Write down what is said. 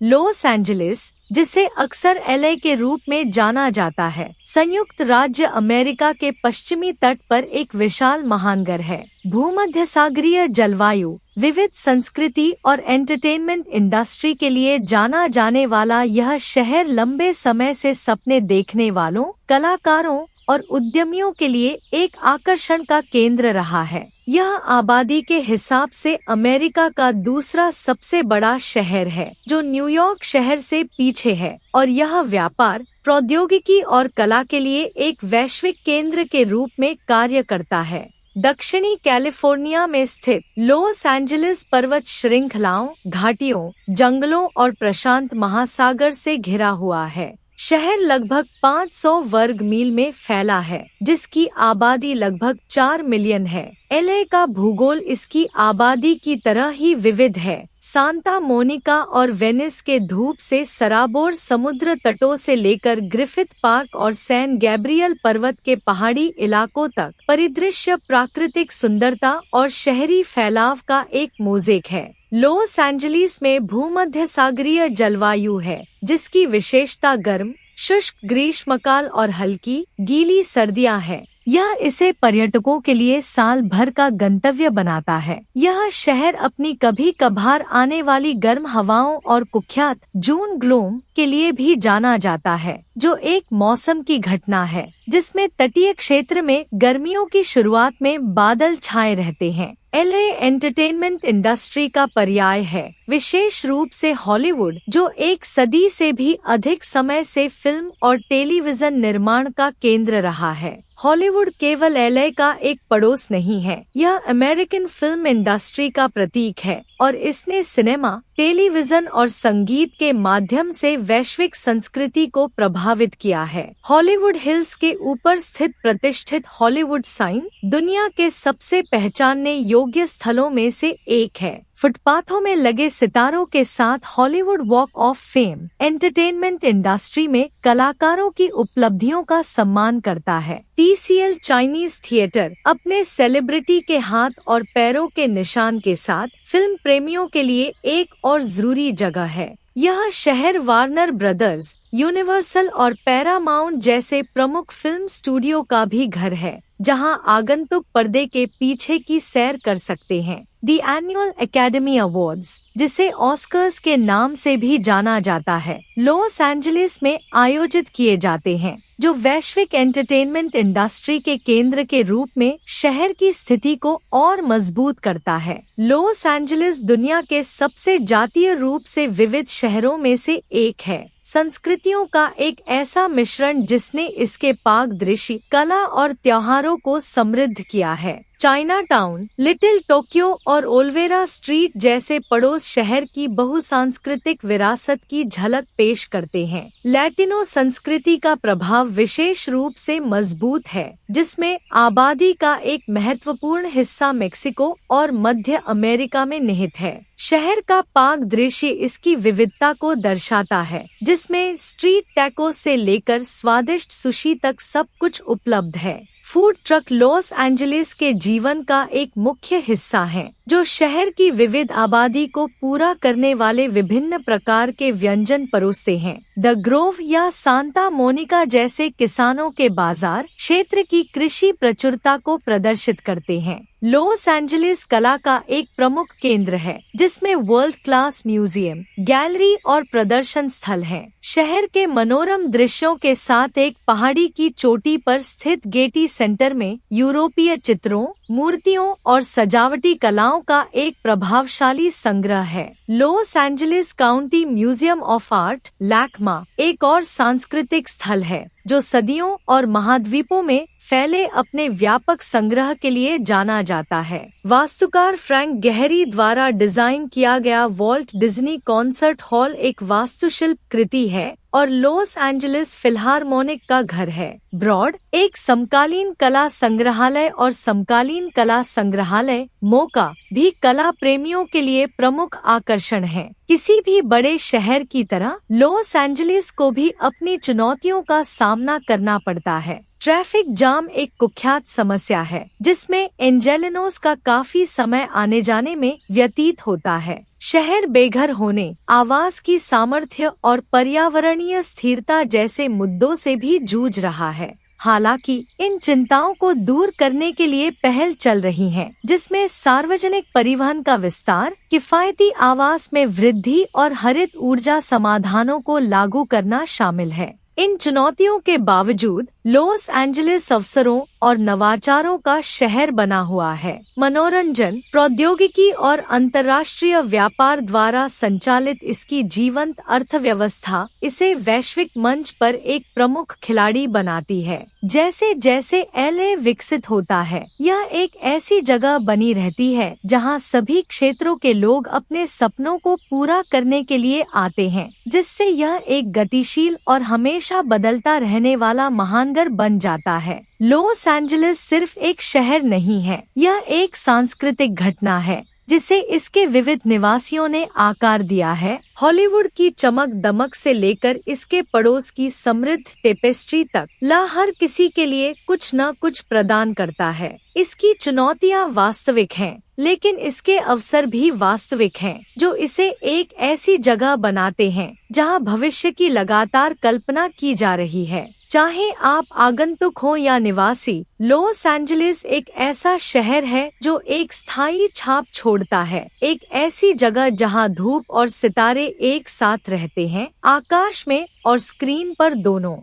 Los Angeles, जिसे अक्सर LA के रूप में जाना जाता है, संयुक्त राज्य अमेरिका के पश्चिमी तट पर एक विशाल महानगर है। भूमध्यसागरीय जलवायु, विविध संस्कृति और एंटरटेनमेंट इंडस्ट्री के लिए जाना जाने वाला यह शहर लंबे समय से सपने देखने वालों, कलाकारों और उद्यमियों के लिए एक आकर्षण का केंद्र रहा है। यह आबादी के हिसाब से अमेरिका का दूसरा सबसे बड़ा शहर है, जो न्यूयॉर्क शहर से पीछे है, और यह व्यापार, प्रौद्योगिकी और कला के लिए एक वैश्विक केंद्र के रूप में कार्य करता है। दक्षिणी कैलिफोर्निया में स्थित लॉस एंजलिस पर्वत श्रृंखलाओं, घाटियों, जंगलों और प्रशांत महासागर से घिरा हुआ है। शहर लगभग 500 वर्ग मील में फैला है, जिसकी आबादी लगभग 4 मिलियन है। एलए का भूगोल इसकी आबादी की तरह ही विविध है। सांता मोनिका और वेनिस के धूप से सराबोर समुद्र तटों से लेकर ग्रिफिथ पार्क और सैन गैब्रियल पर्वत के पहाड़ी इलाकों तक परिदृश्य प्राकृतिक सुंदरता और शहरी फैलाव का एक मोज़ेक है। लॉस एंजलिस में भूमध्यसागरीय जलवायु है, जिसकी विशेषता गर्म, शुष्क ग्रीष्मकाल और हल्की, गीली सर्दियां हैं। यह इसे पर्यटकों के लिए साल भर का गंतव्य बनाता है। यह शहर अपनी कभी कभार आने वाली गर्म हवाओं और कुख्यात जून ग्लोम के लिए भी जाना जाता है, जो एक मौसम की घटना है जिसमें तटीय क्षेत्र में गर्मियों की शुरुआत में बादल छाए रहते हैं। एलए एंटरटेनमेंट इंडस्ट्री का पर्याय है, विशेष रूप से हॉलीवुड, जो एक सदी से भी अधिक समय से फिल्म और टेलीविजन निर्माण का केंद्र रहा है। हॉलीवुड केवल एलए का एक पड़ोस नहीं है, यह अमेरिकन फिल्म इंडस्ट्री का प्रतीक है और इसने सिनेमा, टेलीविजन और संगीत के माध्यम से वैश्विक संस्कृति को प्रभावित किया है। हॉलीवुड हिल्स के ऊपर स्थित प्रतिष्ठित हॉलीवुड साइन दुनिया के सबसे पहचानने योग्य स्थलों में से एक है। फुटपाथों में लगे सितारों के साथ Hollywood walk of fame entertainment industry में कलाकारों की उपलब्धियों का सम्मान करता है। TCL चाइनीज थिएटर अपने सेलिब्रिटी के हाथ और पैरों के निशान के साथ फिल्म प्रेमियों के लिए एक और जरूरी जगह है। यह शहर वार्नर ब्रदर्स, यूनिवर्सल और पैरामाउंट जैसे प्रमुख फिल्म स्टूडियो का भी घर है, जहां आगंतुक पर्दे के पीछे की सैर कर सकते हैं। द एनुअल एकेडमी अवार्ड्स, जिसे ऑस्कर्स के नाम से भी जाना जाता है, लॉस एंजलिस में आयोजित किए जाते हैं, जो वैश्विक एंटरटेनमेंट इंडस्ट्री के केंद्र के रूप में शहर की स्थिति को और मजबूत करता है। लॉस एंजलिस दुनिया के सबसे जातीय रूप से विविध शहरों में से एक है। संस्कृतियों का एक ऐसा मिश्रण जिसने इसके पाक दृश्य, कला और त्योहारों को समृद्ध किया है। चाइना टाउन, लिटिल टोक्यो और ओल्वेरा स्ट्रीट जैसे पड़ोस शहर की बहुसांस्कृतिक विरासत की झलक पेश करते हैं। लैटिनो संस्कृति का प्रभाव विशेष रूप से मजबूत है, जिसमें आबादी का एक महत्वपूर्ण हिस्सा मेक्सिको और मध्य अमेरिका में निहित है। शहर का पाक दृश्य इसकी विविधता को दर्शाता है, जिसमें स्ट्रीट टैको से लेकर स्वादिष्ट सुशी तक सब कुछ उपलब्ध है। फूड ट्रक लॉस एंजलिस के जीवन का एक मुख्य हिस्सा हैं, जो शहर की विविध आबादी को पूरा करने वाले विभिन्न प्रकार के व्यंजन परोसते हैं। द ग्रोव या सांता मोनिका जैसे किसानों के बाजार क्षेत्र की कृषि प्रचुरता को प्रदर्शित करते हैं। लॉस एंजलिस कला का एक प्रमुख केंद्र है, जिसमें वर्ल्ड क्लास म्यूजियम, गैलरी और प्रदर्शन स्थल हैं। शहर के मनोरम दृश्यों के साथ एक पहाड़ी की चोटी पर स्थित गेटी सेंटर में यूरोपीय चित्रों, मूर्तियों और सजावटी कलाओं का एक प्रभावशाली संग्रह है। Los Angeles County Museum of Art, LACMA, एक और सांस्कृतिक स्थल है, जो सदियों और महाद्वीपों में फैले अपने व्यापक संग्रह के लिए जाना जाता है। वास्तुकार फ्रैंक गेहरी द्वारा डिजाइन किया गया वॉल्ट डिज्नी कॉन्सर्ट हॉल एक वास्तुशिल्प कृति है और लॉस एंजलिस फिलहार्मोनिक का घर है। ब्रॉड, एक समकालीन कला संग्रहालय और समकालीन कला संग्रहालय मोका भी कला प्रेमियों के लिए प्रमुख आकर्षण है। किसी भी बड़े शहर की तरह लॉस एंजलिस को भी अपनी चुनौतियों का सामना करना पड़ता है। ट्रैफिक जाम एक कुख्यात समस्या है, जिसमें एंजेलिनोस का काफी समय आने जाने में व्यतीत होता है। शहर बेघर होने, आवास की सामर्थ्य और पर्यावरणीय स्थिरता जैसे मुद्दों से भी जूझ रहा है। हालांकि इन चिंताओं को दूर करने के लिए पहल चल रही है, जिसमें सार्वजनिक परिवहन का विस्तार, किफायती आवास में वृद्धि और हरित ऊर्जा समाधानों को लागू करना शामिल है। इन चुनौतियों के बावजूद लॉस एंजलिस अवसरों और नवाचारों का शहर बना हुआ है। मनोरंजन, प्रौद्योगिकी और अंतर्राष्ट्रीय व्यापार द्वारा संचालित इसकी जीवंत अर्थव्यवस्था इसे वैश्विक मंच पर एक प्रमुख खिलाड़ी बनाती है। जैसे जैसे एलए विकसित होता है, यह एक ऐसी जगह बनी रहती है जहां सभी क्षेत्रों के लोग अपने सपनों को पूरा करने के लिए आते हैं, जिससे यह एक गतिशील और हमेशा बदलता रहने वाला महानगर बन जाता है। लॉस एंजलिस सिर्फ एक शहर नहीं है, यह एक सांस्कृतिक घटना है जिसे इसके विविध निवासियों ने आकार दिया है। हॉलीवुड की चमक दमक से लेकर इसके पड़ोस की समृद्ध टेपेस्ट्री तक, हर किसी के लिए कुछ न कुछ प्रदान करता है। इसकी चुनौतियां वास्तविक हैं, लेकिन इसके अवसर भी वास्तविक हैं, जो इसे एक ऐसी जगह बनाते हैं जहां भविष्य की लगातार कल्पना की जा रही है। चाहे आप आगंतुक हो या निवासी, लॉस एंजलिस एक ऐसा शहर है जो एक स्थायी छाप छोड़ता है। एक ऐसी जगह जहां धूप और सितारे एक साथ रहते हैं, आकाश में और स्क्रीन पर दोनों।